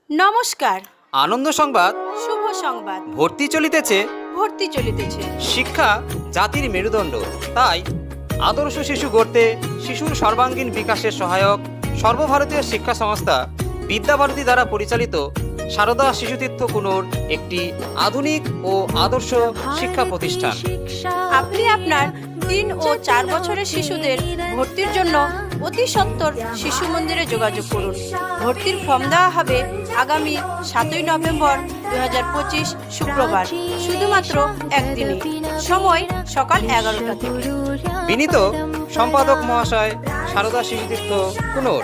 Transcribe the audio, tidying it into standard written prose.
নমস্কার। আনন্দ সংবাদ। শুভ সংবাদ। ভর্তি চলিতেছে। শিক্ষা জাতির মেরুদণ্ড, তাই আদর্শ শিশু গড়তে শিশুর সর্বাঙ্গীন বিকাশের সহায়ক সর্বভারতীয় শিক্ষা সংস্থা বিদ্যাভারতী দ্বারা পরিচালিত সারদা শিশুতীর্থ কুনোর একটি আধুনিক ও আদর্শ শিক্ষা প্রতিষ্ঠান। আপনি আপনার 3 ও 4 বছরের শিশুদের ভর্তির জন্য অতি সত্বর শিশু মন্দিরে যোগাযোগ করুন। ভর্তির ফর্ম দেওয়া হবে আগামী 7ই নভেম্বর 2025 শুক্রবার, শুধুমাত্র একদিনে। সময় সকাল 11টা থেকে। বিনীত সম্পাদক মহাশয়, সারদা শিশুতীর্থ কুনোর।